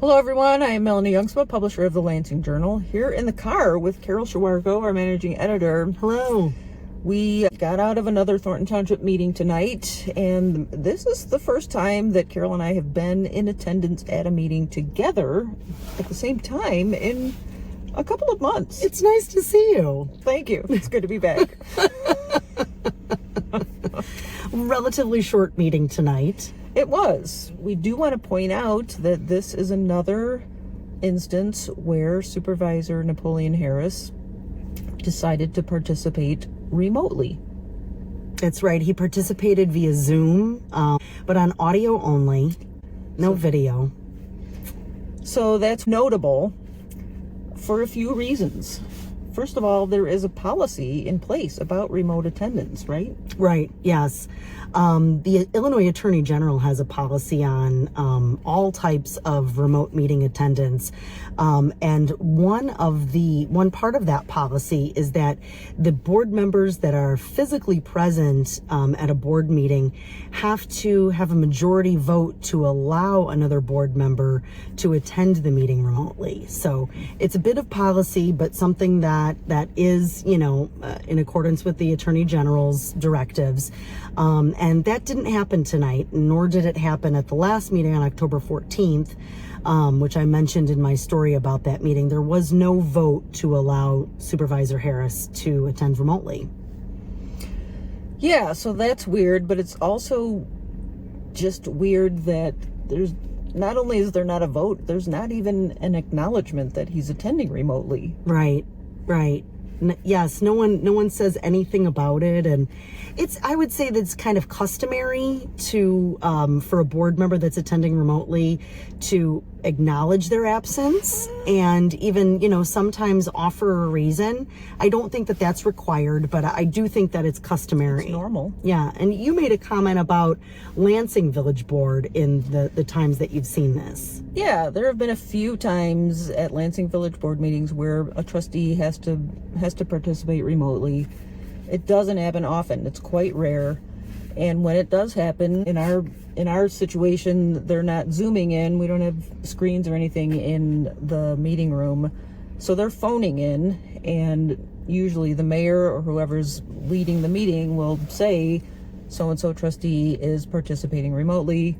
Hello everyone, I am Melanie Jongsma, publisher of the Lansing Journal, here in the car with Carole Sharwarko, our managing editor. Hello. We got out of another Thornton Township meeting tonight, and this is the first time that Carole and I have been in attendance at a meeting together at the same time in a couple of months. It's nice to see you. Thank you. It's good to be back. Relatively short meeting tonight. It was. We do want to point out that this is another instance where Supervisor Napoleon Harris decided to participate remotely. That's right. He participated via Zoom, but on audio only, no video. So that's notable for a few reasons. First of all, there is a policy in place about remote attendance, right? Right, yes. The Illinois Attorney General has a policy on all types of remote meeting attendance. And one part of that policy is that the board members that are physically present at a board meeting have to have a majority vote to allow another board member to attend the meeting remotely. So it's a bit of policy, but something that is, in accordance with the Attorney General's directives. And that didn't happen tonight, nor did it happen at the last meeting on October 14th, which I mentioned in my story about that meeting. There was no vote to allow Supervisor Harris to attend remotely. Yeah, so that's weird, but it's also just weird that there's not only is there not a vote, there's not even an acknowledgement that he's attending remotely. Right. Yes, no one says anything about it, and I would say that's kind of customary to for a board member that's attending remotely to acknowledge their absence and even sometimes offer a reason. I don't think that that's required, but I do think that it's customary. It's normal. Yeah, and you made a comment about Lansing Village Board in the times that you've seen this. Yeah, there have been a few times at Lansing Village Board meetings where a trustee has to participate remotely. It doesn't happen often. It's quite rare. And when it does happen, in our situation, they're not zooming in. We don't have screens or anything in the meeting room. So they're phoning in, and usually the mayor or whoever's leading the meeting will say, so-and-so trustee is participating remotely.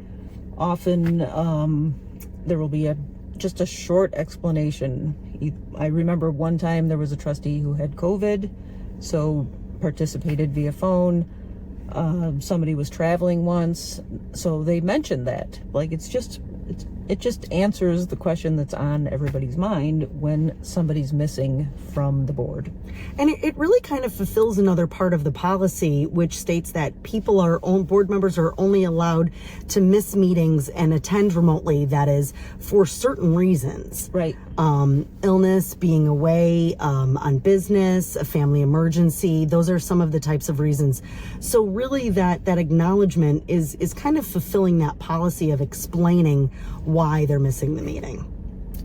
Often there will be just a short explanation. I remember one time there was a trustee who had COVID, so participated via phone. Somebody was traveling once, so they mentioned that. Like, it just answers the question that's on everybody's mind when somebody's missing from the board. And it really kind of fulfills another part of the policy, which states that board members are only allowed to miss meetings and attend remotely, that is, for certain reasons. Right. Illness, being away on business, a family emergency, those are some of the types of reasons. So really that acknowledgement is kind of fulfilling that policy of explaining why they're missing the meeting.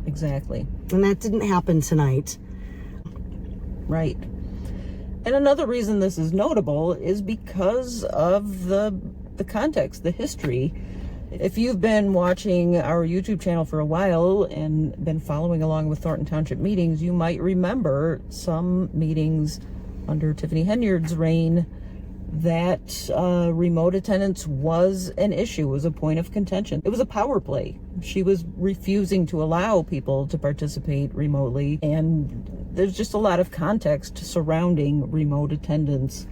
Exactly. And that didn't happen tonight. Right. And another reason this is notable is because of the context, the history. If you've been watching our YouTube channel for a while and been following along with Thornton Township meetings, you might remember some meetings under Tiffany Henyard's reign that remote attendance was an issue, was a point of contention. It was a power play. She was refusing to allow people to participate remotely, and there's just a lot of context surrounding remote attendance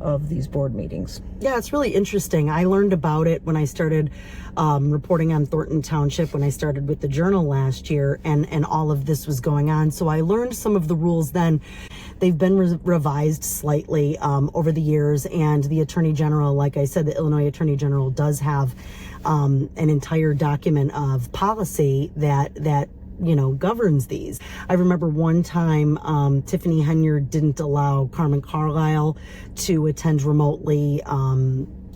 of these board meetings. Yeah, it's really interesting. I learned about it when I started reporting on Thornton Township, when I started with the Journal last year, and all of this was going on. So I learned some of the rules then. They've been revised slightly over the years, and the Attorney General, like I said, the Illinois Attorney General does have an entire document of policy that governs these. I remember one time Tiffany Henyard didn't allow Carmen Carlisle to attend remotely.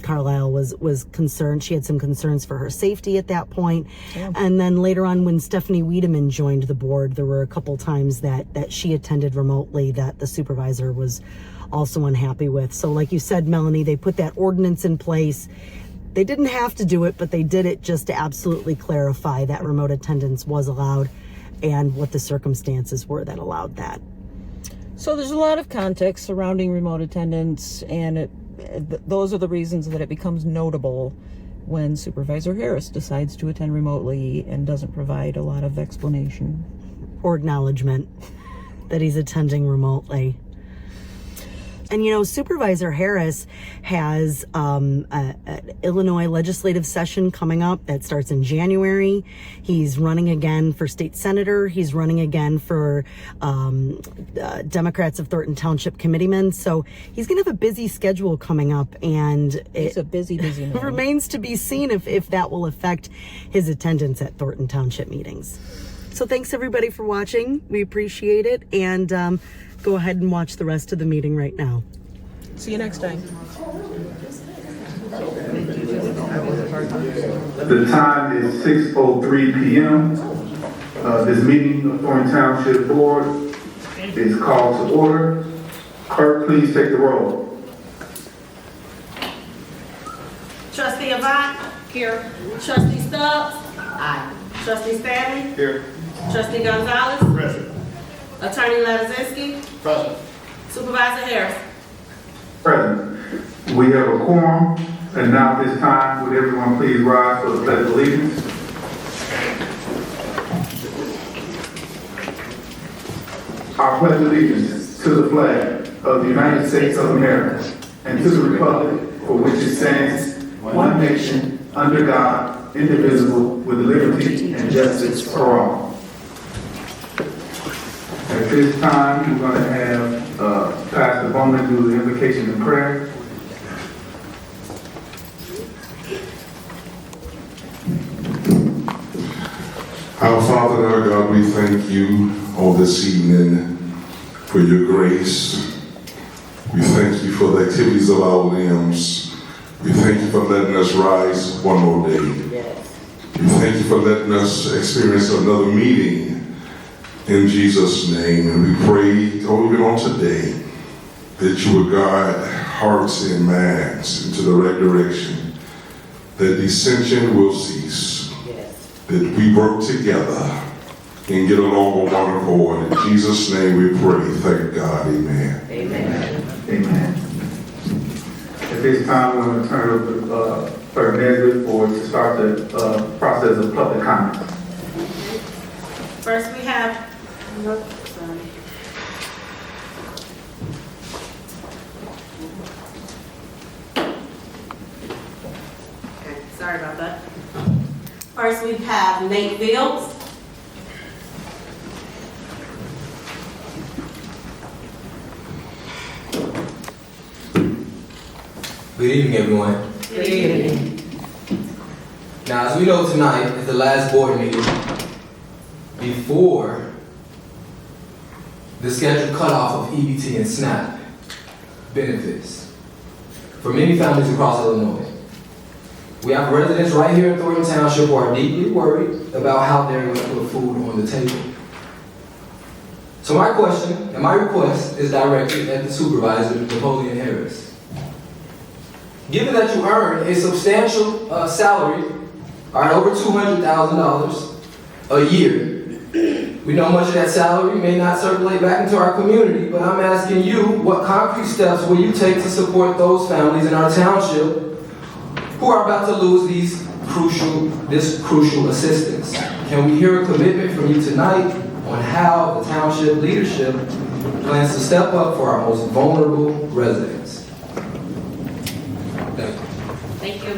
Carlisle was concerned. She had some concerns for her safety at that point. Yeah. And then later on, when Stephanie Wiedemann joined the board, there were a couple times that she attended remotely that the supervisor was also unhappy with. So like you said, Melanie, they put that ordinance in place. They didn't have to do it, but they did it just to absolutely clarify that remote attendance was allowed and what the circumstances were that allowed that. So there's a lot of context surrounding remote attendance, and those are the reasons that it becomes notable when Supervisor Harris decides to attend remotely and doesn't provide a lot of explanation or acknowledgement that he's attending remotely. And, you know, Supervisor Harris has an Illinois legislative session coming up that starts in January. He's running again for state senator. He's running again for Democrats of Thornton Township committeeman. So he's going to have a busy schedule coming up, and it's a busy man. It remains to be seen if that will affect his attendance at Thornton Township meetings. So thanks everybody for watching. We appreciate it, and go ahead and watch the rest of the meeting right now. See you next time. The time is 6:03 p.m. This meeting of Thornton Township Board is called to order. Clerk, please take the roll. Trustee Avant? Here. Trustee Stubbs? Aye. Trustee Stanley? Here. Trustee Gonzalez? Present. Attorney Ladizinski? Present. Supervisor Harris? Present. We have a quorum, and now at this time, would everyone please rise for the pledge of allegiance? I pledge allegiance to the flag of the United States of America and to the republic for which it stands, one nation, under God, indivisible, with liberty and justice for all. At this time, we're going to have Pastor Bowman do the invocation and prayer. Our Father, our God, we thank you all this evening for your grace. We thank you for the activities of our limbs. We thank you for letting us rise one more day. We thank you for letting us experience another meeting in Jesus' name. And we pray, even on today, that you would guide hearts and minds into the right direction, that dissension will cease, that we work together and get along on one accord. In Jesus' name we pray. Thank God. Amen. Amen. Amen. At this time, we're going to turn over to Clerk Nesbitt to start the process of public comment. First we have, sorry about that. First we have Nate Fields. Good evening, everyone. Good evening. Now, as we know, tonight is the last board meeting before the scheduled cutoff of EBT and SNAP benefits for many families across Illinois. We have residents right here in Thornton Township who are deeply worried about how they're going to put food on the table. So my question and my request is directed at the Supervisor, Napoleon Harris. Given that you earn a substantial salary, over $200,000 a year, we know much of that salary may not circulate back into our community, but I'm asking you, what concrete steps will you take to support those families in our township who are about to lose this crucial assistance? Can we hear a commitment from you tonight on how the township leadership plans to step up for our most vulnerable residents? Thank you.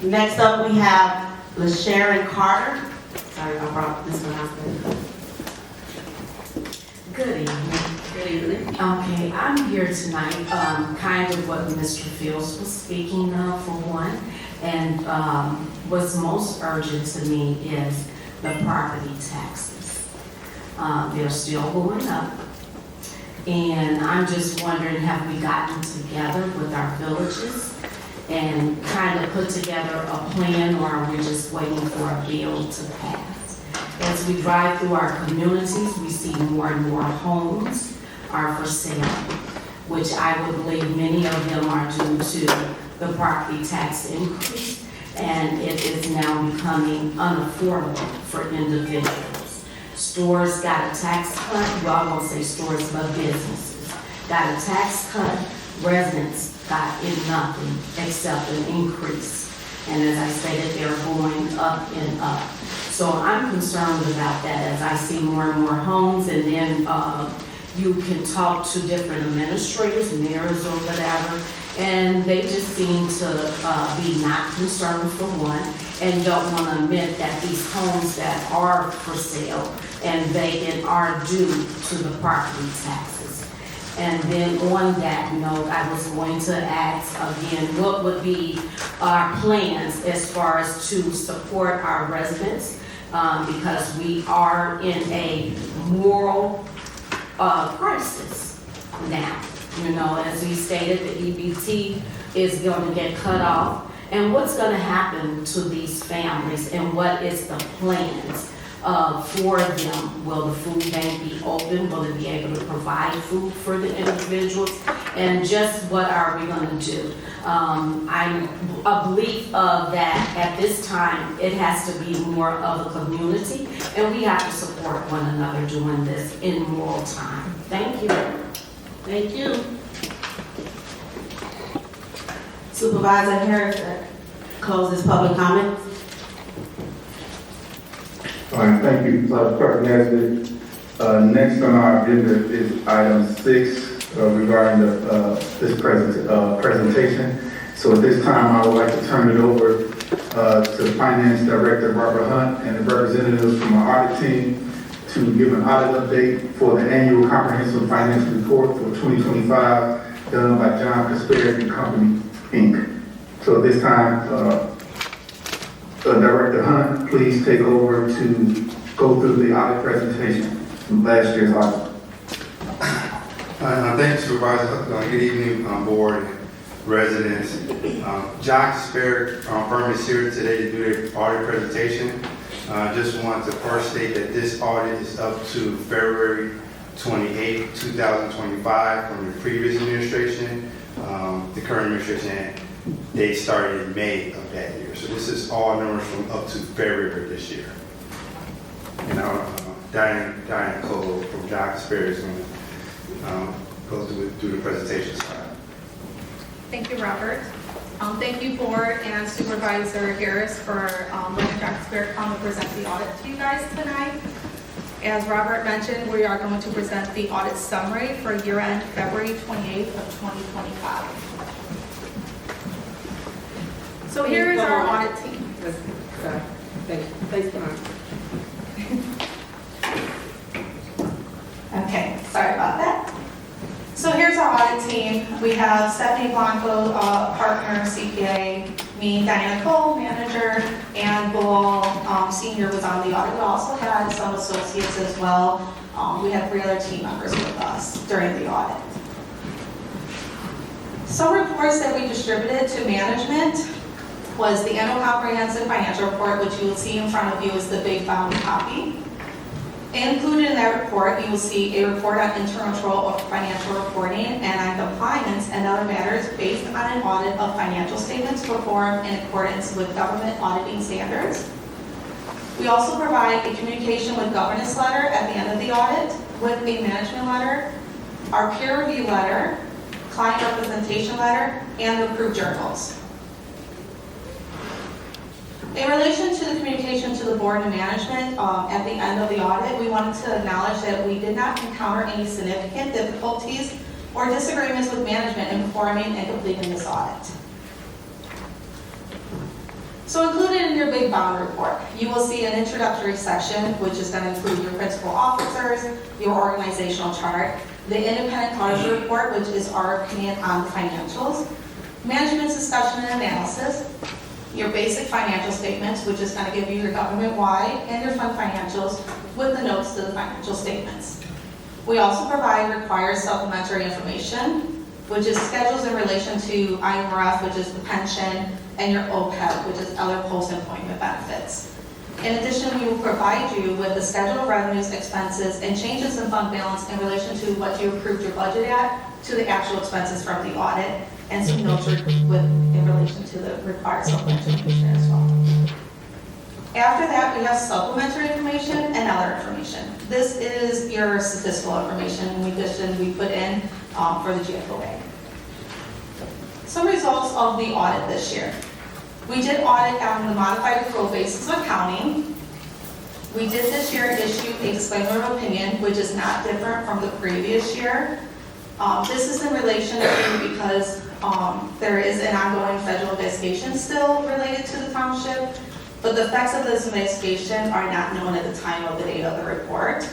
Next up we have LeSharon Carter. Sorry, I brought this one out there. Good evening. Good evening. Okay, I'm here tonight, kind of what Mr. Fields was speaking of for one, and what's most urgent to me is the property taxes. They're still going up, and I'm just wondering, have we gotten together with our villages and kind of put together a plan, or are we just waiting for a bill to pass? As we drive through our communities, we see more and more homes are for sale. which I would believe many of them are due to the property tax increase, and it is now becoming unaffordable for individuals. Stores got a tax cut, well, I won't say stores, but businesses got a tax cut, residents got nothing except an increase. And as I stated, they're going up and up. So I'm concerned about that as I see more and more homes, and then you can talk to different administrators, mayors or whatever, and they just seem to be not concerned for one, and don't want to admit that these homes that are for sale and vacant are due to the property taxes. And then on that note, I was going to ask again, what would be our plans as far as to support our residents? Because we are in a moral crisis now. You know, as we stated, the EBT is going to get cut off. And what's going to happen to these families, and what is the plans for them? Will the food bank be open? Will it be able to provide food for the individuals? And just what are we going to do? I'm a belief of that at this time, it has to be more of a community, and we have to support one another doing this in moral time. Thank you. Thank you. Supervisor Harris, closes public comment. All right, thank you, Clerk Nesbitt. Next on our agenda is item 6 regarding this presentation. So at this time, I would like to turn it over to Finance Director Barbara Hunt and the representatives from our audit team to give an audit update for the annual comprehensive financial report for 2025 done by Kasparek and Company, Inc. So at this time, Director Hunt, please take over to go through the audit presentation from last year's audit. Thank you, Supervisor. Good evening, board, residents. John Kasparek firm is here today to do the audit presentation. Just want to first state that this audit is up to February 28, 2025 from the previous administration. The current administration, they started in May of that year. So this is all numbers from up to February this year. And Diane Cole from John Kasparek is going to go through the presentation slide. Thank you, Robert. Thank you, Board and Supervisor Harris, for letting Dr. Kasparek come and present the audit to you guys tonight. As Robert mentioned, we are going to present the audit summary for year-end February 28th of 2025. So here is our audit team. Okay, sorry about that. So here's our audit team. We have Stephanie Blanco, partner, CPA, me, Diana Cole, manager, and Bull, senior, was on the audit. We also had some associates as well. We had 3 other team members with us during the audit. Some reports that we distributed to management was the annual comprehensive financial report, which you will see in front of you is the big bound copy. Included in that report, you will see a report on internal control of financial reporting and on compliance and other matters based on an audit of financial statements performed in accordance with government auditing standards. We also provide a communication with governance letter at the end of the audit, with a management letter, our peer review letter, client representation letter, and approved journals. In relation to the communication to the board and management at the end of the audit, we wanted to acknowledge that we did not encounter any significant difficulties or disagreements with management in performing and completing this audit. So included in your big bound report, you will see an introductory section, which is going to include your principal officers, your organizational chart, the independent auditor report, which is our opinion on the financials, management's discussion and analysis, your basic financial statements, which is going to give you your government-wide and your fund financials with the notes to the financial statements. We also provide required supplementary information, which is schedules in relation to IMRF, which is the pension, and your OPEB, which is other post-employment benefits. In addition, we will provide you with the schedule of revenues, expenses, and changes in fund balance in relation to what you approved your budget at to the actual expenses from the audit, and some notes in relation to the required supplementary information as well. After that, we have supplementary information and other information. This is your statistical information we put in for the GFOA. Some results of the audit this year. We did audit on the modified accrual basis of accounting. We did this year issue a disclaimer of opinion, which is not different from the previous year. This is in relation to because there is an ongoing federal investigation still related to the township, but the effects of this investigation are not known at the time of the date of the report.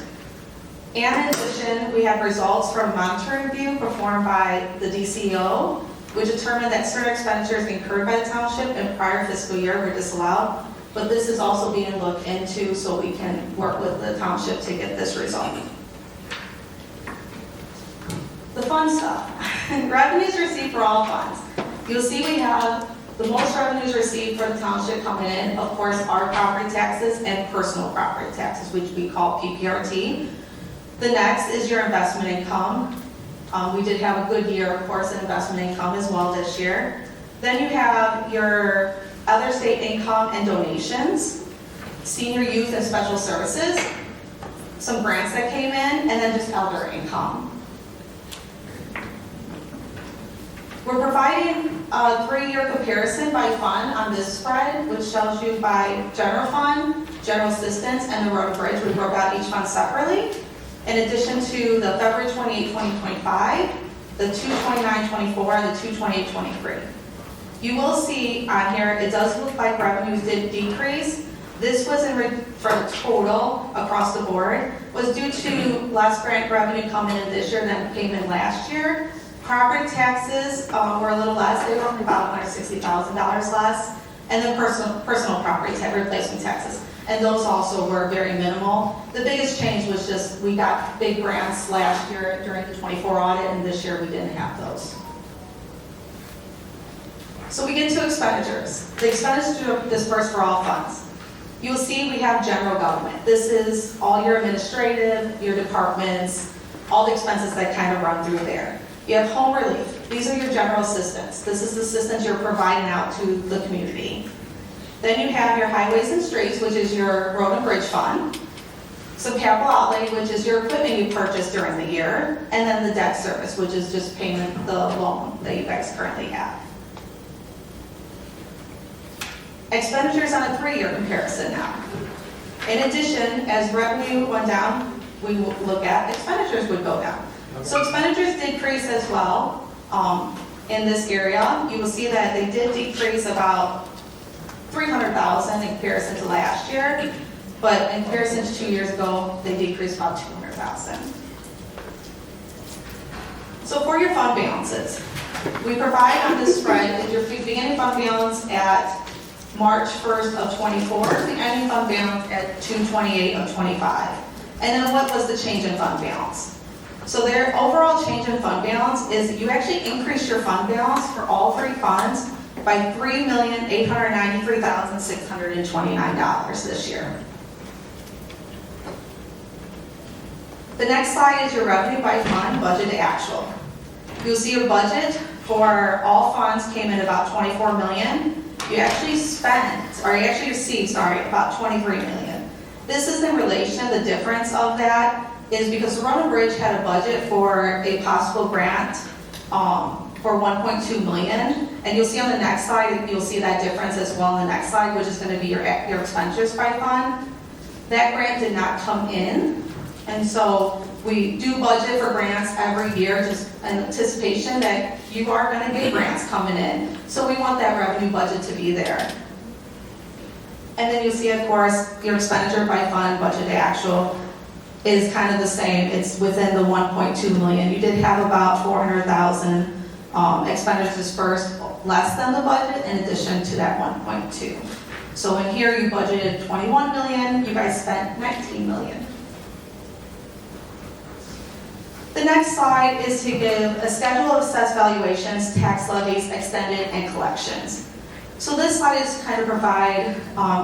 And in addition, we have results from monitoring review performed by the DCO, which determined that certain expenditures incurred by the township in prior fiscal year were disallowed, but this is also being looked into so we can work with the township to get this result. The fun stuff. Revenues received for all funds. You'll see we have the most revenues received for the township coming in, of course, are property taxes and personal property taxes, which we call PPRT. The next is your investment income. We did have a good year, of course, in investment income as well this year. Then you have your other state income and donations, senior youth and special services, some grants that came in, and then just elder income. We're providing a 3-year comparison by fund on this spread, which shows you by general fund, general assistance, and the road and bridge. We broke out each fund separately. In addition to the February 28, 2025, the 2/29/24, and the 2/28/23. You will see on here, it does look like revenues did decrease. This was for the total across the board, was due to less grant revenue coming in this year than came in last year. Property taxes were a little less, they were only about $160,000 less. And then personal property tax, replacement taxes. And those also were very minimal. The biggest change was just we got big grants last year during the 24 audit, and this year we didn't have those. So we get to expenditures. The expenditures are dispersed for all funds. You'll see we have general government. This is all your administrative, your departments, all the expenses that kind of run through there. You have home relief. These are your general assistance. This is the assistance you're providing out to the community. Then you have your highways and streets, which is your road and bridge fund. Some capital outlay, which is your equipment you purchased during the year. And then the debt service, which is just paying the loan that you guys currently have. Expenditures on a 3-year comparison now. In addition, as revenue went down, we will look at expenditures would go down. So expenditures did decrease as well in this area. You will see that they did decrease about $300,000 in comparison to last year, but in comparison to 2 years ago, they decreased about $200,000. So for your fund balances, we provide on this spread your beginning fund balance at March 1st of 24, the ending fund balance at 2/28 of 25. And then what was the change in fund balance? So their overall change in fund balance is you actually increase your fund balance for all 3 funds by $3,893,629 this year. The next slide is your revenue by fund, budget to actual. You'll see your budget for all funds came in about $24 million. You actually received about $23 million. This is in relation, the difference of that is because the Road and Bridge had a budget for a possible grant for $1.2 million. And you'll see on the next slide, you'll see that difference as well on the next slide, which is going to be your expenditures by fund. That grant did not come in. And so we do budget for grants every year, just in anticipation that you are going to get grants coming in. So we want that revenue budget to be there. And then you'll see, of course, your expenditure by fund, budget to actual, is kind of the same. It's within the 1.2 million. You did have about 400,000 expenditures dispersed less than the budget in addition to that 1.2. So in here you budgeted 21 million, you guys spent 19 million. The next slide is to give a schedule of assessed valuations, tax levies, extended, and collections. So this slide is to kind of provide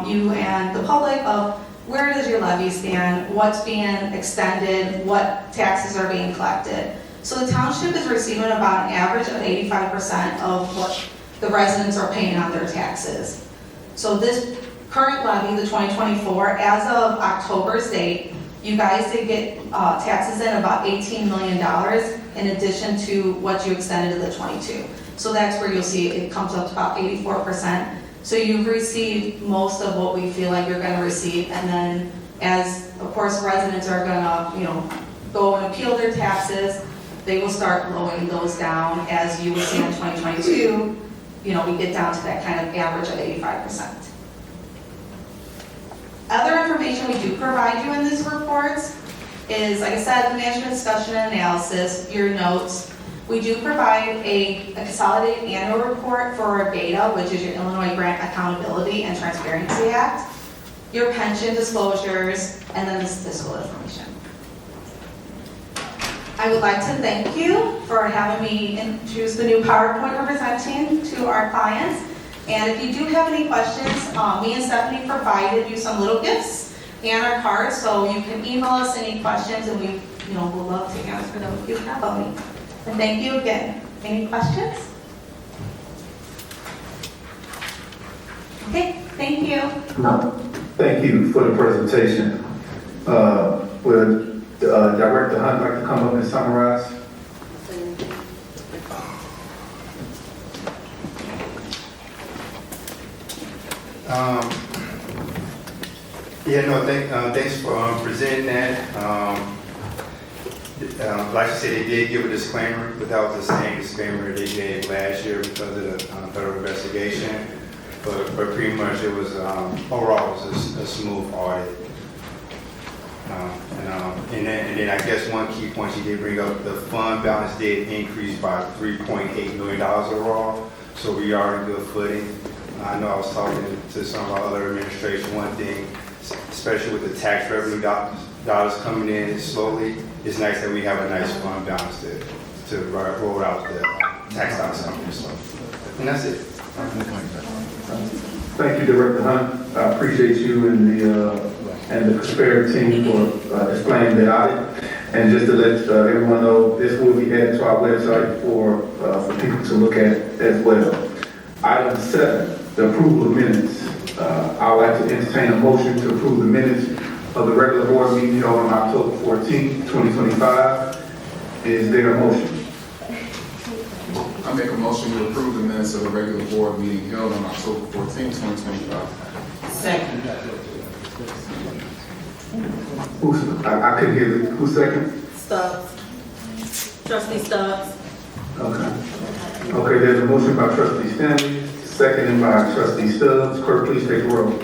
you and the public of where does your levy stand, what's being extended, what taxes are being collected. So the township is receiving about an average of 85% of what the residents are paying on their taxes. So this current levy, the 2024, as of October's date, you guys did get taxes in about $18 million in addition to what you extended to the 22. So that's where you'll see it comes up to about 84%. So you've received most of what we feel like you're going to receive, and then as, of course, residents are going to, go and appeal their taxes, they will start lowering those down as you will see in 2022. We get down to that kind of average of 85%. Other information we do provide you in these reports is, like I said, the management discussion and analysis, your notes. We do provide a consolidated annual report for our data, which is your Illinois Grant Accountability and Transparency Act, your pension disclosures, and then the statistical information. I would like to thank you for having me introduce the new PowerPoint we're presenting to our clients. And if you do have any questions, me and Stephanie provided you some little gifts and our cards, so you can email us any questions, and we, we'll love to answer them if you have any. And thank you again. Any questions? Okay, thank you. No. Thank you for the presentation. Would Director Hunt like to come up and summarize? Thanks for presenting that. Like you said, they did give a disclaimer, but that was the same disclaimer they gave last year because of the federal investigation. But pretty much it was, overall, it was a smooth audit. And then I guess one key point you did bring up, the fund balance did increase by $3.8 million overall, so we are in good footing. I know I was talking to some of our other administration, one thing, especially with the tax revenue dollars coming in slowly, it's nice that we have a nice fund balance to roll out the tax dollars coming in slowly. And that's it. Thank you, Director Hunt. I appreciate you and the Kasparek team for displaying the audit. And just to let everyone know, this will be added to our website for people to look at as well. Item 7, the approval of minutes. I would like to entertain a motion to approve the minutes of the regular board meeting held on October 14, 2025. Is there a motion? I make a motion to approve the minutes of the regular board meeting held on October 14, 2025. Second. I couldn't hear the, who's second? Stubbs. Trustee Stubbs. Okay, there's a motion by Trustee Stanley, seconded by Trustee Stubbs. Clerk, please take the roll.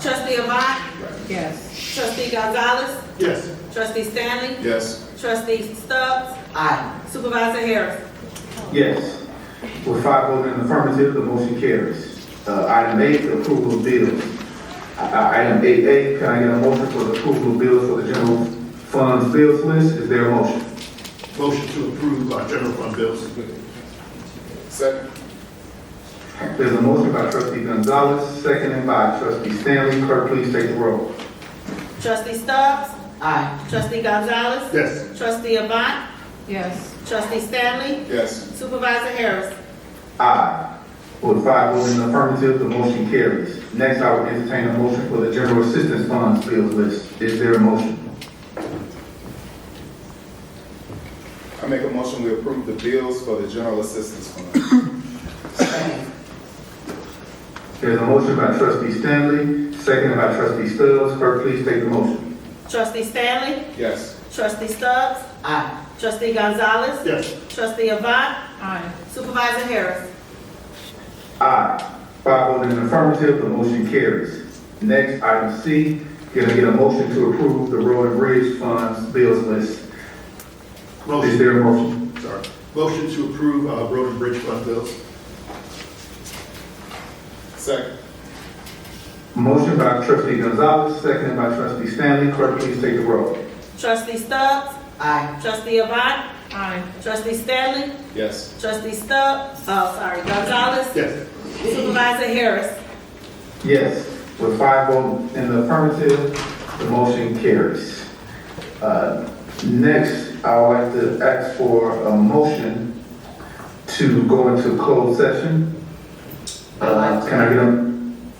Trustee Avant? Yes. Trustee Gonzalez? Yes. Trustee Stanley? Yes. Trustee Stubbs? Aye. Supervisor Harris? Yes. With 5 voting in the affirmative, the motion carries. Item 8, the approval of bills. Item 8A, can I get a motion for the approval of bills for the general funds bills list? Is there a motion? Motion to approve general fund bills. Second. There's a motion by Trustee Gonzalez, seconded by Trustee Stanley. Clerk, please take the roll. Trustee Stubbs? Aye. Trustee Gonzalez? Yes. Trustee Avant? Yes. Trustee Stanley? Yes. Supervisor Harris? Aye. With 5 voting in the affirmative, the motion carries. Next, I will entertain a motion for the general assistance funds bills list. Is there a motion? I make a motion we approve the bills for the general assistance fund. There's a motion by Trustee Stanley, seconded by Trustee Stubbs. Clerk, please take the motion. Trustee Stanley? Yes. Trustee Stubbs? Aye. Trustee Gonzalez? Yes. Trustee Avant? Aye. Supervisor Harris? Aye. 5 voting in the affirmative, the motion carries. Next, item C, can I get a motion to approve the road and bridge funds bills list? Is Motion. there a motion? Sorry. Motion to approve road and bridge fund bills. Second. Motion by Trustee Gonzalez, seconded by Trustee Stanley. Clerk, please take the roll. Trustee Stubbs? Aye. Trustee Avant? Aye. Trustee Stanley? Yes. Trustee Gonzalez? Yes. Supervisor Harris. Yes, with 5 votes in the affirmative, the motion carries. Next, I would like to ask for a motion to go into closed session. Can I get a?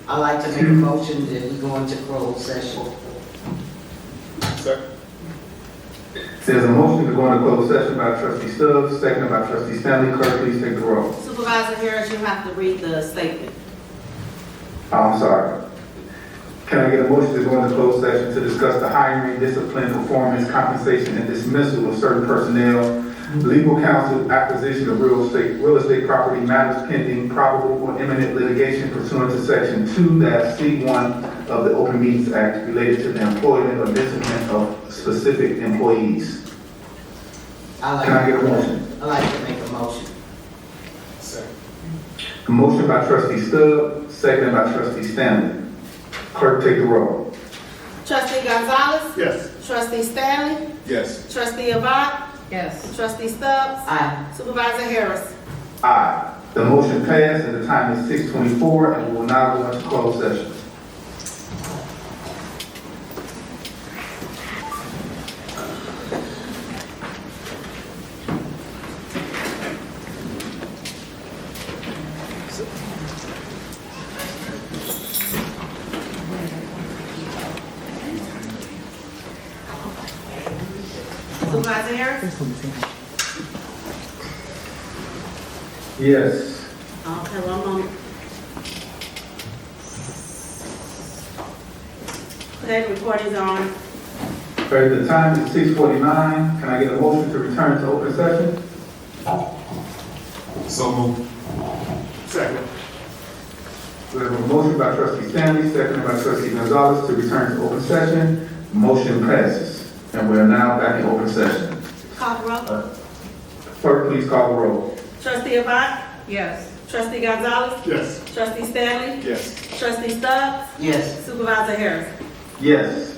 I'd like to make a motion that we go into closed session. Second. There's a motion to go into closed session by trustee Stubbs, seconded by trustee Stanley. Clerk, please take the roll. Supervisor Harris, you have to read the statement. I'm sorry. Can I get a motion to go into closed session to discuss the hiring, discipline, performance, compensation, and dismissal of certain personnel, legal counsel, acquisition of real estate property, matters pending, probable or imminent litigation pursuant to section 2-C1 of the Open Meetings Act related to the employment or discipline of specific employees. Can I get a motion? I'd like to make a motion. A motion by trustee Stubbs, seconded by trustee Stanley. Clerk, take the roll. Trustee Gonzalez. Yes. Trustee Stanley. Yes. Trustee Avant. Yes. Trustee Stubbs. Aye. Supervisor Harris. Aye. The motion passed and the time is 6:24 and we will now go into closed session. Supervisor Harris. Yes. Okay, 1 moment. Okay, the recording's on. Okay, the time is 6:49. Can I get a motion to return to open session? So moved. Second. We have a motion by trustee Stanley, seconded by trustee Gonzalez to return to open session. Motion passes. And we are now back in open session. Call the roll. Clerk, please call the roll. Trustee Avant. Yes. Trustee Gonzalez. Yes. Trustee Stanley. Yes. Trustee Stubbs. Yes. Supervisor Harris. Yes.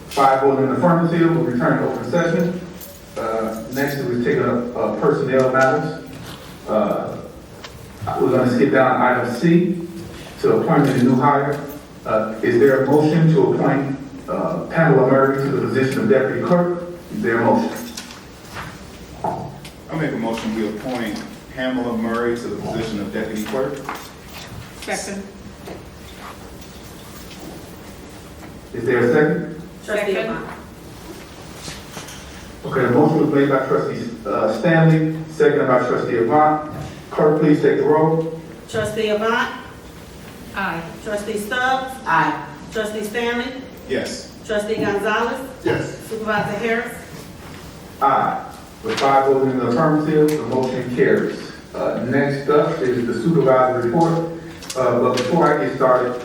5 votes in the affirmative, we'll return to open session. Next, we take up personnel matters. We're going to skip down item C to appointment a new hire. Is there a motion to appoint Pamela Murray to the position of deputy clerk? Is there a motion? I make a motion we appoint Pamela Murray to the position of deputy clerk. Second. Is there a second? Trustee Avant. Okay, the motion was made by trustee Stanley, seconded by trustee Avant. Clerk, please take the roll. Trustee Avant. Aye. Trustee Stubbs. Aye. Trustee Stanley. Yes. Trustee Gonzalez. Yes. Supervisor Harris. Aye. With 5 votes in the affirmative, the motion carries. Next up is the supervisor report. But before I get started,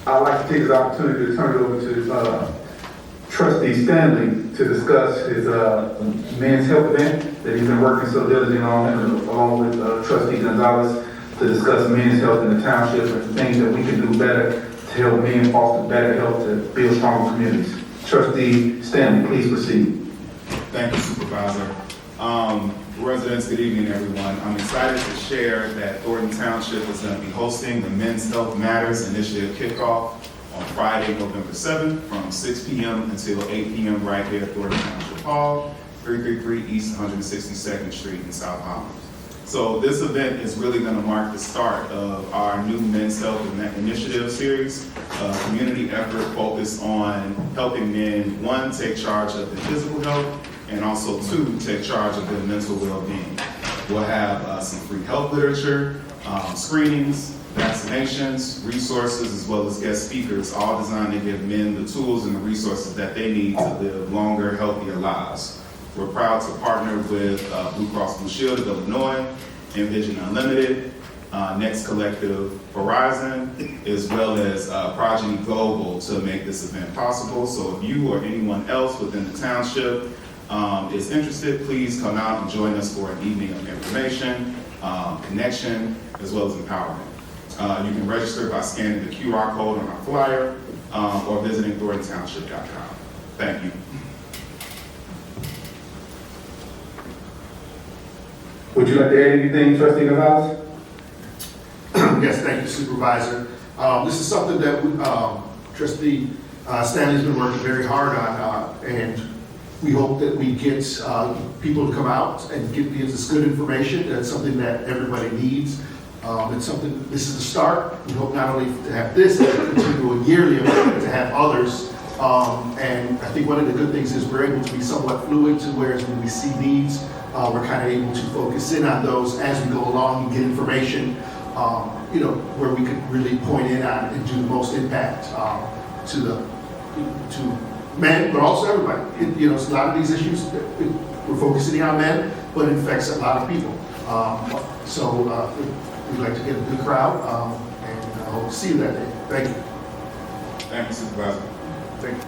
I'd like to take this opportunity to turn it over to trustee Stanley to discuss his men's health event that he's been working so diligently on, along with trustee Gonzalez, to discuss men's health in the township and things that we can do better to help men foster better health to build stronger communities. Trustee Stanley, please proceed. Thank you, Supervisor. Residents, good evening, everyone. I'm excited to share that Thornton Township is going to be hosting the Men's Health Matters Initiative kickoff on Friday, November 7th from 6 p.m. until 8 p.m. right here at Thornton Township Hall, 333 East 162nd Street in South Holland. So this event is really going to mark the start of our new Men's Health Initiative series, a community effort focused on helping men, 1, take charge of their physical health, and also 2, take charge of their mental well-being. We'll have some free health literature, screenings, vaccinations, resources, as well as guest speakers, all designed to give men the tools and the resources that they need to live longer, healthier lives. We're proud to partner with Blue Cross Blue Shield of Illinois, Envision Unlimited, Next Collective Horizon, as well as Progeny Global to make this event possible. So if you or anyone else within the township is interested, please come out and join us for an evening of information, connection, as well as empowerment. You can register by scanning the QR code on our flyer or visiting thorntontownship.com. Thank you. Would you like to add anything, trustee Gonzalez? Yes, thank you, Supervisor. This is something that Trustee Stanley's been working very hard on, and we hope that we get people to come out and give us good information. That's something that everybody needs. It's something, this is the start. We hope not only to have this, but to continue a yearly event, to have others. And I think one of the good things is we're able to be somewhat fluid to whereas when we see needs, we're kind of able to focus in on those as we go along and get information, where we could really point in on and do the most impact to men, but also everybody. It's a lot of these issues, we're focusing on men, but it affects a lot of people. We'd like to get a good crowd, and I hope to see you that day. Thank you. Thank you, Supervisor. Thank you.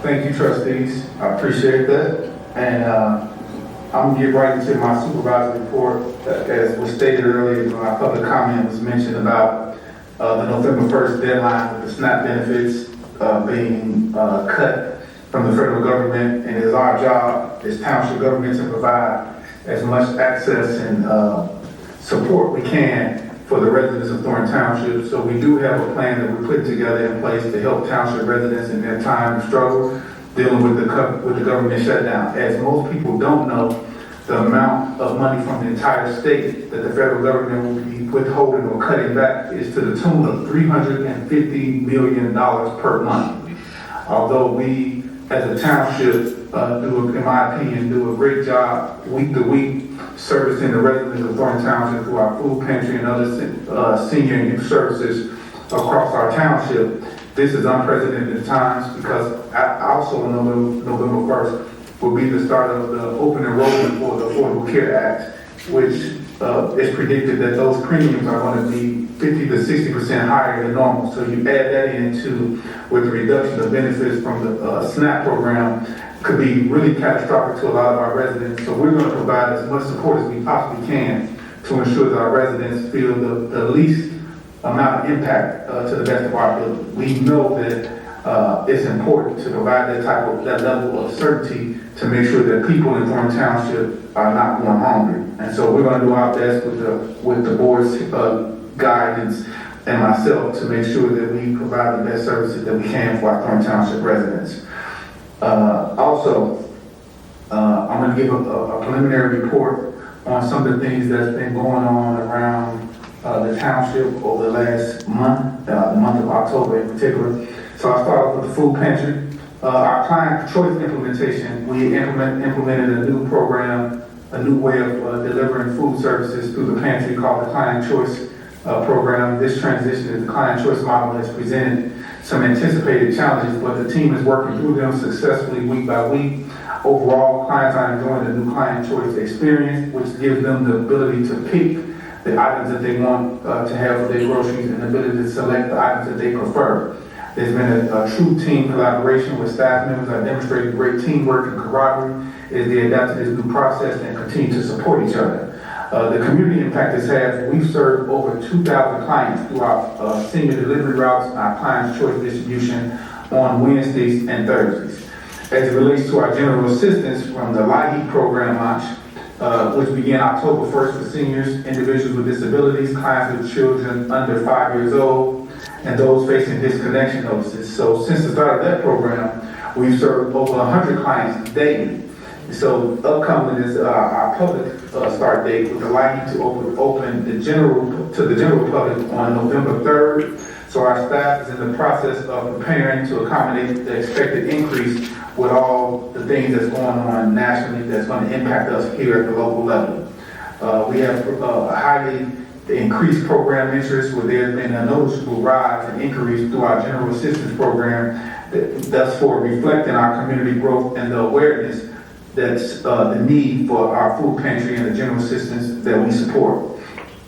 Thank you, trustees. I appreciate that. And I'm gonna get right into my supervisor report. As was stated earlier, my public comment was mentioned about the November 1st deadline with the SNAP benefits being cut from the federal government. And it's our job as township government to provide as much access and support we can for the residents of Thornton Township. So we do have a plan that we're putting together in place to help township residents in their time of struggle dealing with the government shutdown. As most people don't know, the amount of money from the entire state that the federal government will be withholding or cutting back is to the tune of $350 million per month. Although we, as a township, in my opinion, do a great job week to week servicing the residents of Thornton Township through our food pantry and other senior and youth services across our township. This is unprecedented times because also on November 1st will be the start of the open enrollment for the Affordable Care Act, which is predicted that those premiums are going to be 50 to 60% higher than normal. So you add that into with the reduction of benefits from the SNAP program, could be really catastrophic to a lot of our residents. So we're going to provide as much support as we possibly can to ensure that our residents feel the least amount of impact to the best of our ability. We know that it's important to provide that level of certainty to make sure that people in Thornton Township are not going hungry. And so we're going to do our best with the board's guidance and myself to make sure that we provide the best services that we can for our Thornton Township residents. I'm going to give a preliminary report on some of the things that's been going on around the township over the last month, the month of October in particular. So I'll start off with the food pantry. Our client choice implementation, we implemented a new program, a new way of delivering food services through the pantry called the Client Choice program. This transition is the Client Choice model has presented some anticipated challenges, but the team is working through them successfully week by week. Overall, clients are enjoying the new Client Choice experience, which gives them the ability to pick the items that they want to have for their groceries and the ability to select the items that they prefer. There's been a true team collaboration with staff members that demonstrated great teamwork and camaraderie as they adapt to this new process and continue to support each other. The community impact this has, we've served over 2,000 clients through our senior delivery routes and our Client's Choice distribution on Wednesdays and Thursdays. As it relates to our general assistance from the LIHEAP program launch, which began October 1st for seniors, individuals with disabilities, clients with children under 5 years old, and those facing disconnection notices. So since the start of that program, we've served over 100 clients daily. So upcoming is our public start date with the LIHEAP to open to the general public on November 3rd. So our staff is in the process of preparing to accommodate the expected increase with all the things that's going on nationally that's going to impact us here at the local level. We have a highly increased program interest where there's been a noticeable rise and increase through our general assistance program, thus for reflecting our community growth and the awareness that's the need for our food pantry and the general assistance that we support.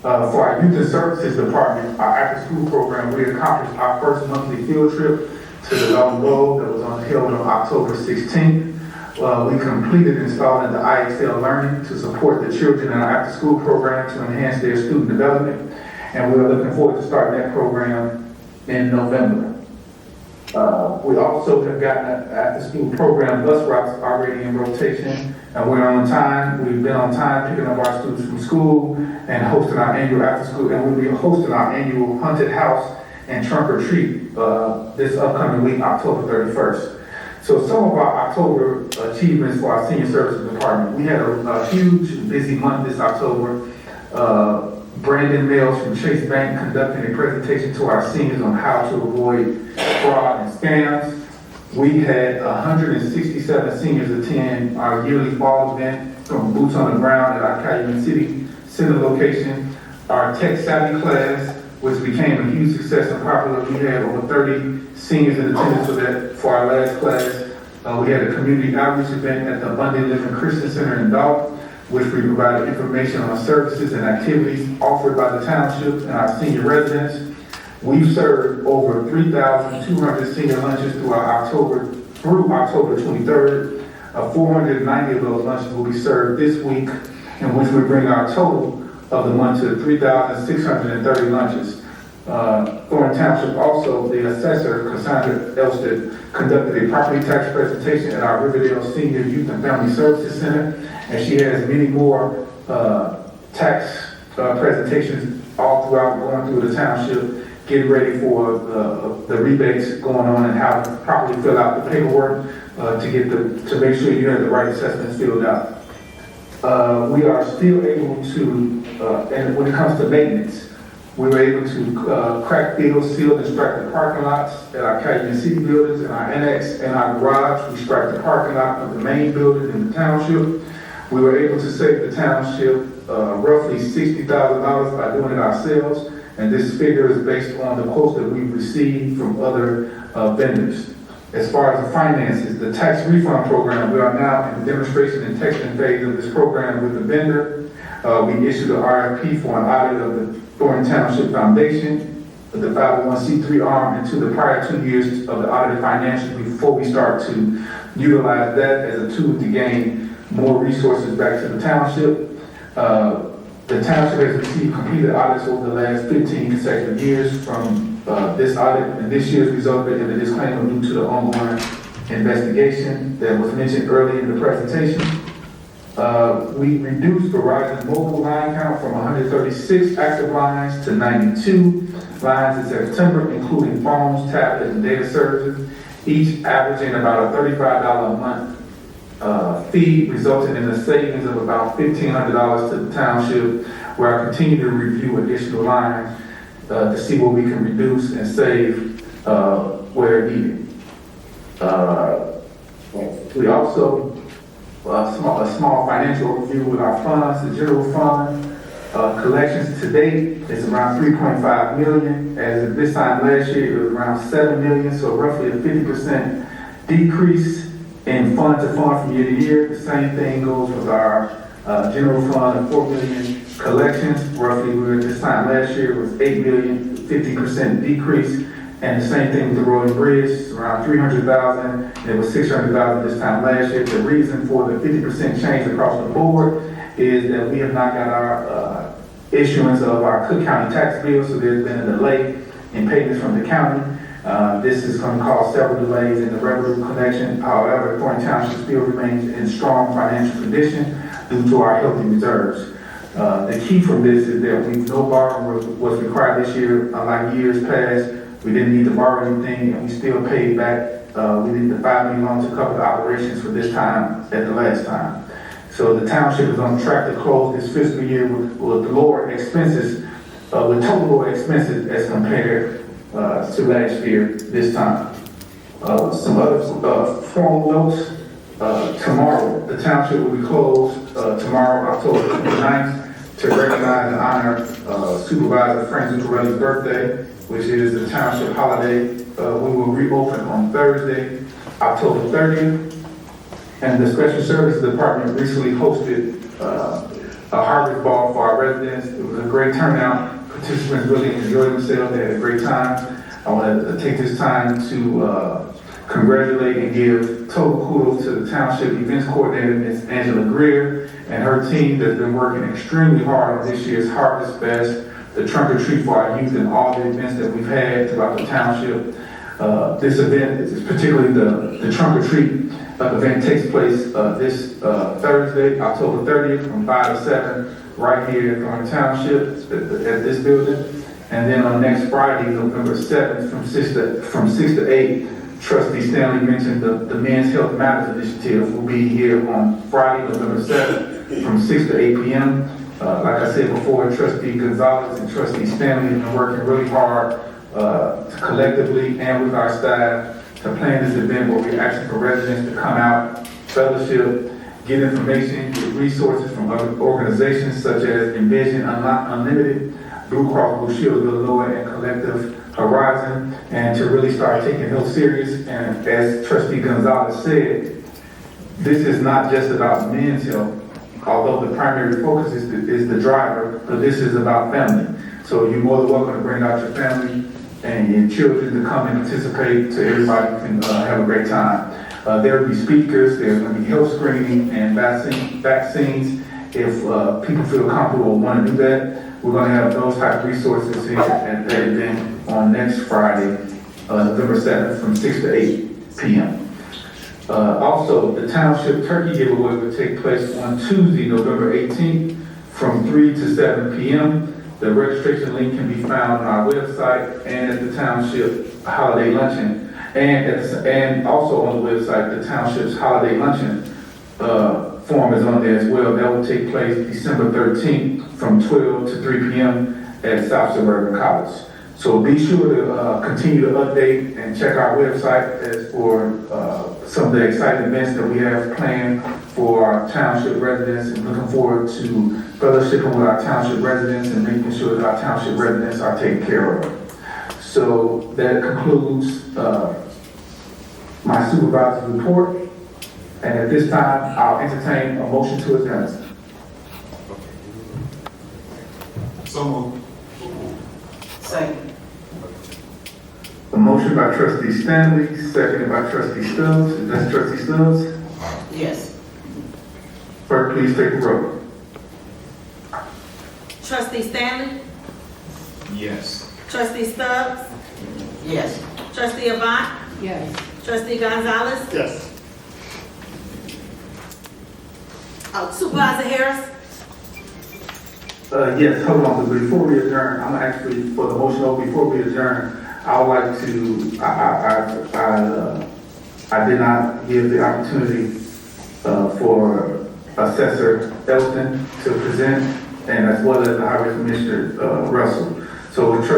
For our Youth and Services Department, our after school program, we accomplished our first monthly field trip to the Long Grove that was held on October 16th. We completed installing the IXL learning to support the children in our after school program to enhance their student development. And we're looking forward to starting that program in November. We also have gotten an after-school program bus routes already in rotation, and we're on time. We've been on time picking up our students from school and hosting our annual after-school, and we'll be hosting our annual haunted house and trunk or treat this upcoming week, October 31st. So some of our October achievements for our senior services department. We had a huge busy month this October. Brandon Mills from Chase Bank conducting a presentation to our seniors on how to avoid fraud and scams. We had 167 seniors attend our yearly fall event from Boots on the Ground at our Calumet City Center location. Our Tech Savvy class, which became a huge success and popular. We had over 30 seniors in attendance for our last class. We had a community outreach event at the Abundant Living Christian Center in Dalton, which we provided information on services and activities offered by the township and our senior residents. We've served over 3,200 senior lunches through October 23rd. 490 of those lunches will be served this week, in which we bring our total of the month to 3,630 lunches. Thornton Township also, the Assessor Cassandra Elston conducted a property tax presentation at our Riverdale Senior Youth and Family Services Center, and she has many more tax presentations all throughout going through the township, getting ready for the rebates going on and how to properly fill out the paperwork to make sure you have the right assessments filled out. We are still able to, and when it comes to maintenance, we were able to crack fields, seal and strike the parking lots at our Calumet City buildings and our annex and our garage. We strike the parking lot of the main building in the township. We were able to save the township roughly $60,000 by doing it ourselves, and this figure is based on the quotes that we've received from other vendors. As far as the finances, the tax refund program, we are now in the demonstration and testing phase of this program with the vendor. We issued an RFP for an audit of the Thornton Township Foundation, the 501c3 arm, into the prior 2 years of the audited financials before we start to utilize that as a tool to gain more resources back to the township. The township has received completed audits over the last 15 consecutive years from this audit, and this year's resulted in a disclaimer due to the ongoing investigation that was mentioned early in the presentation. We reduced Verizon's mobile line count from 136 active lines to 92 lines in September, including phones, tablets, and data services, each averaging about a $35 a month fee, resulting in a savings of about $1,500 to the township, where I continue to review additional lines to see what we can reduce and save where needed. We also a small financial overview with our funds. The general fund collections to date is around $3.5 million. As of this time last year, it was around $7 million, so roughly a 50% decrease in fund to fund from year to year. The same thing goes with our general fund of $4 million collections. Roughly, we were at this time last year was $8 million, 50% decrease. And the same thing with the road and bridge, around $300,000, and it was $600,000 this time last year. The reason for the 50% change across the board is that we have not got our issuance of our Cook County tax bill, so there's been a delay in payments from the county. This is going to cause several delays in the revenue collection. However, Thornton Township still remains in strong financial condition due to our healthy reserves. The key from this is that no borrowing was required this year, unlike years past. We didn't need to borrow anything, and we still paid back. We needed the $5 million loan to cover the operations for this time at the last time. So the township is on track to close this fiscal year with lower expenses, with total lower expenses as compared to last year this time. Some other formal notes. Tomorrow, the township will be closed tomorrow, October 29th, to recognize and honor Supervisor Frank Zuccarelli's birthday, which is the township holiday. We will reopen on Thursday, October 30th. And the Special Services Department recently hosted a harvest ball for our residents. It was a great turnout. Participants really enjoyed themselves. They had a great time. I want to take this time to congratulate and give total kudos to the township events coordinator, Ms. Angela Greer, and her team that's been working extremely hard on this year's Harvest Fest, the trunk or treat for our youth, and all the events that we've had throughout the township. This event, particularly the trunk or treat event, takes place this Thursday, October 30th, from 5 to 7, right here in Thornton Township at this building. And then on next Friday, November 7th, from 6 to 8, Trustee Stanley mentioned the Men's Health Matters Initiative will be here on Friday, November 7th, from 6 to 8 p.m. Like I said before, Trustee Gonzalez and Trustee Stanley have been working really hard collectively and with our staff to plan this event where we're asking for residents to come out, fellowship, get information, get resources from other organizations such as Envision Unlimited, Blue Cross Blue Shield of Illinois, and Collective Horizon, and to really start taking health serious. And as Trustee Gonzalez said, this is not just about men's health, although the primary focus is the driver, but this is about family. So you're more than welcome to bring out your family and your children to come and participate so everybody can have a great time. There will be speakers, there's going to be health screening and vaccines. If people feel comfortable and want to do that, we're going to have those type of resources here at that event on next Friday, November 7th, from 6 to 8 p.m. Also, the Township Turkey Giveaway will take place on Tuesday, November 18th, from 3 to 7 p.m. The registration link can be found on our website and at the Township Holiday Luncheon. And also on the website, the Township's Holiday Luncheon form is on there as well. That will take place December 13th from 12 to 3 p.m. at South Suburban College. So be sure to continue to update and check our website as for some of the exciting events that we have planned for our township residents, and looking forward to fellowshipping with our township residents and making sure that our township residents are taken care of. So that concludes my supervisor's report. And at this time, I'll entertain a motion to adjourn. So moved. Second. A motion by Trustee Stanley, seconded by Trustee Stubbs. That's Trustee Stubbs. Yes. Clerk, please take the roll. Trustee Stanley? Yes. Trustee Stubbs? Yes. Trustee Avant? Yes. Trustee Gonzalez? Yes. Supervisor Harris? Yes, hold on, but before we adjourn, I'm actually, for the motion, before we adjourn, I would like to, I did not give the opportunity for Assessor Elston to present, and as well as the Highway Commissioner Russell. So with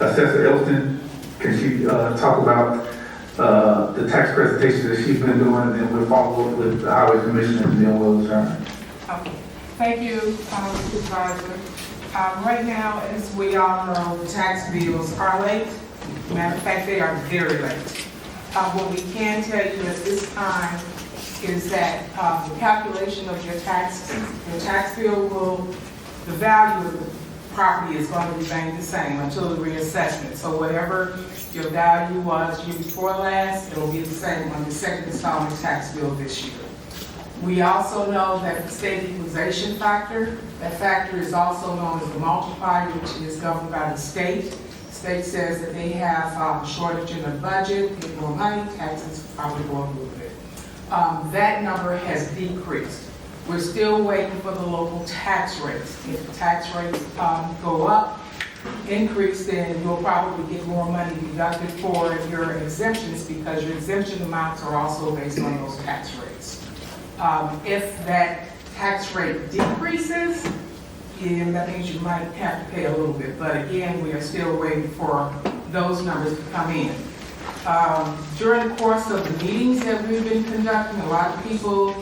Assessor Elston, can she talk about the tax presentations that she's been doing, and then we'll follow up with the Highway Commissioner, and then we'll adjourn. Okay. Thank you, Supervisor. Right now, as we all know, the tax bills are late. Matter of fact, they are very late. What we can tell you at this time is that the calculation of your tax bill the value of the property is going to remain the same until the reassessment. So whatever your value was year before last, it'll be the same on the second installment tax bill this year. We also know that the state equalization factor, that factor is also known as the multiplier, which is governed by the state. The state says that they have a shortage in the budget, get more money, taxes probably go up a little bit. That number has decreased. We're still waiting for the local tax rates. If the tax rates go up, increase, then you'll probably get more money deducted for your exemptions, because your exemption amounts are also based on those tax rates. If that tax rate decreases, that means you might have to pay a little bit. But again, we are still waiting for those numbers to come in. During the course of the meetings that we've been conducting, a lot of people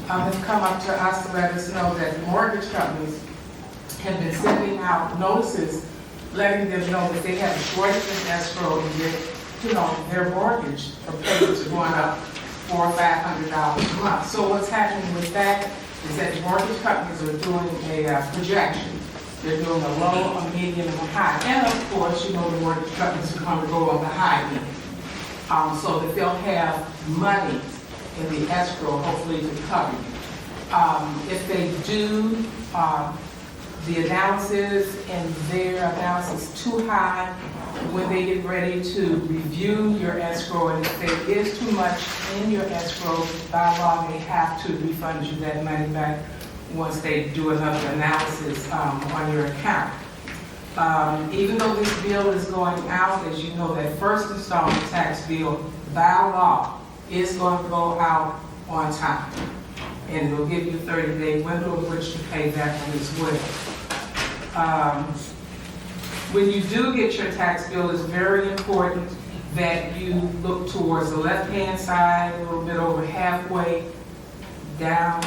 have come up to us to let us know that mortgage companies have been sending out notices letting them know that they have a shortage in escrow and that, their mortgage or payments are going up $400 or $500 a month. So what's happening with that is that mortgage companies are doing a projection. They're doing a low, a medium, and a high. And of course, the mortgage companies are going to go on the high end. So that they'll have money in the escrow, hopefully to cover you. If they do the analysis and their analysis too high when they get ready to review your escrow, and if there is too much in your escrow, by law, they have to refund you that money back once they do another analysis on your account. Even though this bill is going out, as you know, that first installment tax bill, by law, is going to go out on time. And it'll give you a 30-day window in which to pay that one as well. When you do get your tax bill, it's very important that you look towards the left-hand side, a little bit over halfway down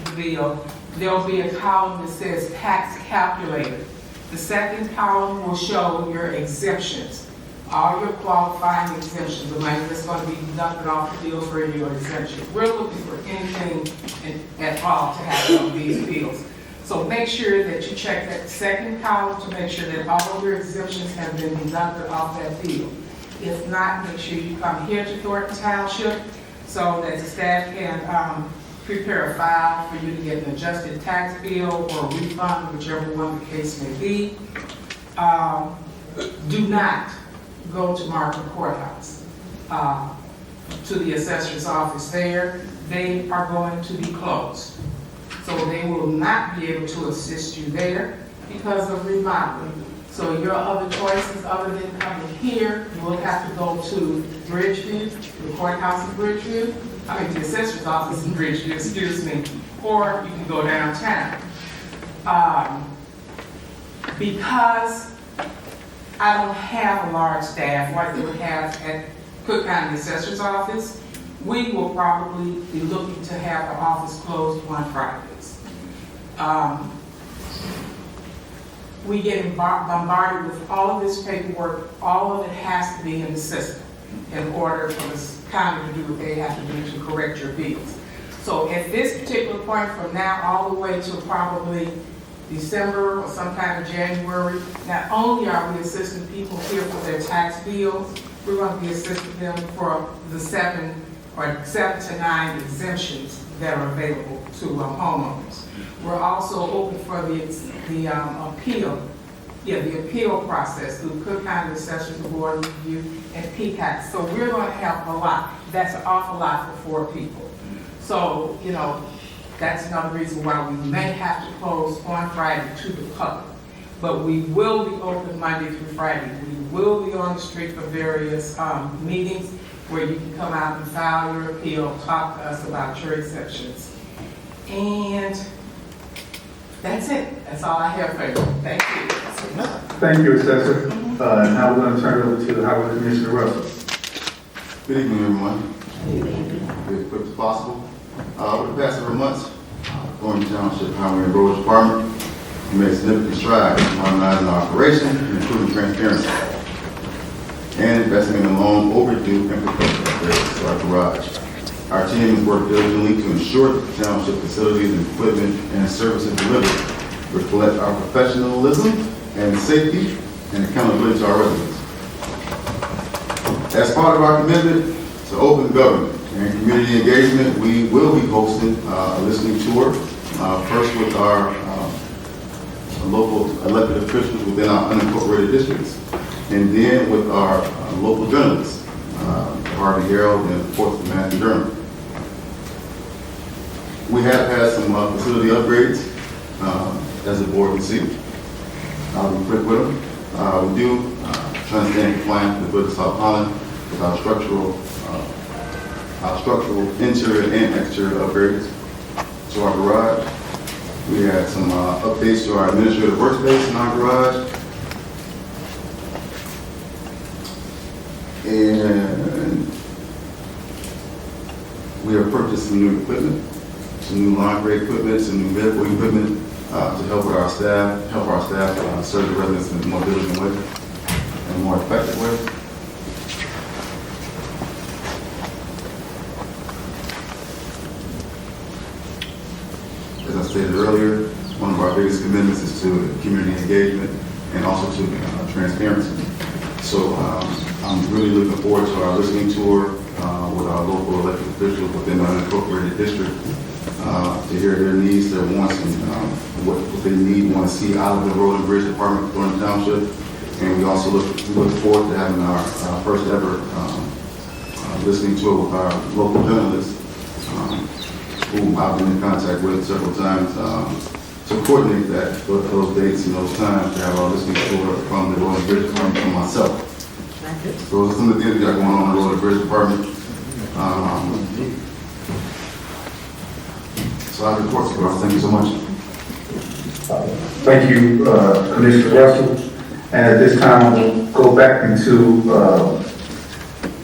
the bill. There'll be a column that says tax calculator. The second column will show your exemptions, all your qualifying exemptions, the money that's going to be deducted off the bill for your exemptions. We're looking for anything at all to happen on these bills. So make sure that you check that second column to make sure that all of your exemptions have been deducted off that bill. If not, make sure you come here to Thornton Township so that the staff can prepare a file for you to get an adjusted tax bill or a refund, whichever one the case may be. Do not go to Markham Courthouse, to the assessor's office there. They are going to be closed. So they will not be able to assist you there because of remodeling. So your other choices other than coming here, you will have to go to Bridgeview, the courthouse in Bridgeview, the assessor's office in Bridgeview, excuse me, or you can go downtown. Because I don't have a large staff like they would have at Cook County Assessor's Office, we will probably be looking to have the office closed on Fridays. We get bombarded with all of this paperwork. All of it has to be in the system in order for the county to do what they have to do to correct your bills. So at this particular point, from now all the way to probably December or sometime in January, not only are we assisting people here for their tax bills, we're going to be assisting them for the 7 to 9 exemptions that are available to homeowners. We're also open for the appeal process through Cook County Assessor's Board Review and PCAC. So we're going to help a lot. That's an awful lot for 4 people. So, you know, that's another reason why we may have to close on Friday to the public. But we will be open Monday through Friday. We will be on the street for various meetings where you can come out and file your appeal, talk to us about your exceptions. And that's it. That's all I have for you. Thank you. Thank you, Assessor. Now we're going to turn it over to the Highway Commissioner Russell. Good evening, everyone. Be as quick as possible. Over the past several months, Thornton Township Highway and Roads Department made significant strides in modernizing our operation and improving transparency, and investing in a long overdue infrastructure upgrades to our garage. Our team has worked diligently to ensure that the township facilities and equipment and services delivered reflect our professionalism and safety and accountability to our residents. As part of our commitment to open government and community engagement, we will be hosting a listening tour, first with our local elected officials within our unincorporated districts, and then with our local journalists, Harvey Herald and of course the Matthew Journal. We have had some facility upgrades, as the board can see. I'll be quick with them. We do try to stay in compliance with the Village of South Holland with our structural interior and exterior upgrades to our garage. We had some updates to our administrative workspace in our garage. And we have purchased some new equipment, some new laundry equipment, some new medical equipment to help with our staff, serve the residents in a more diligent way and a more effective way. As I stated earlier, one of our biggest commitments is to community engagement and also to transparency. So I'm really looking forward to our listening tour with our local elected officials within the unincorporated district to hear their needs, their wants, and what they need, want to see out of the Road and Bridge Department of Thornton Township. And we also look forward to having our first ever listening tour with our local journalists, who I've been in contact with several times, to coordinate those dates and those times to have our listening tour from the Road and Bridge Department from myself. So those are some of the things we got going on in the Road and Bridge Department. So I report, Supervisor. Thank you so much. Thank you, Commissioner Russell. And at this time, we'll go back into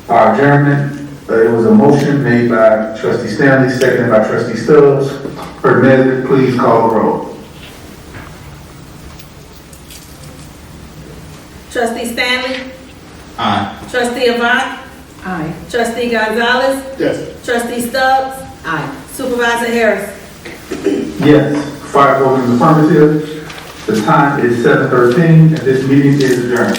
our adjournment. It was a motion made by Trustee Stanley, seconded by Trustee Stubbs. Permitted, please call the roll. Trustee Stanley? Aye. Trustee Avant? Aye. Trustee Gonzalez? Yes. Trustee Stubbs? Aye. Supervisor Harris? Yes, 5 votes in the affirmative. The time is 7:13, and this meeting is adjourned.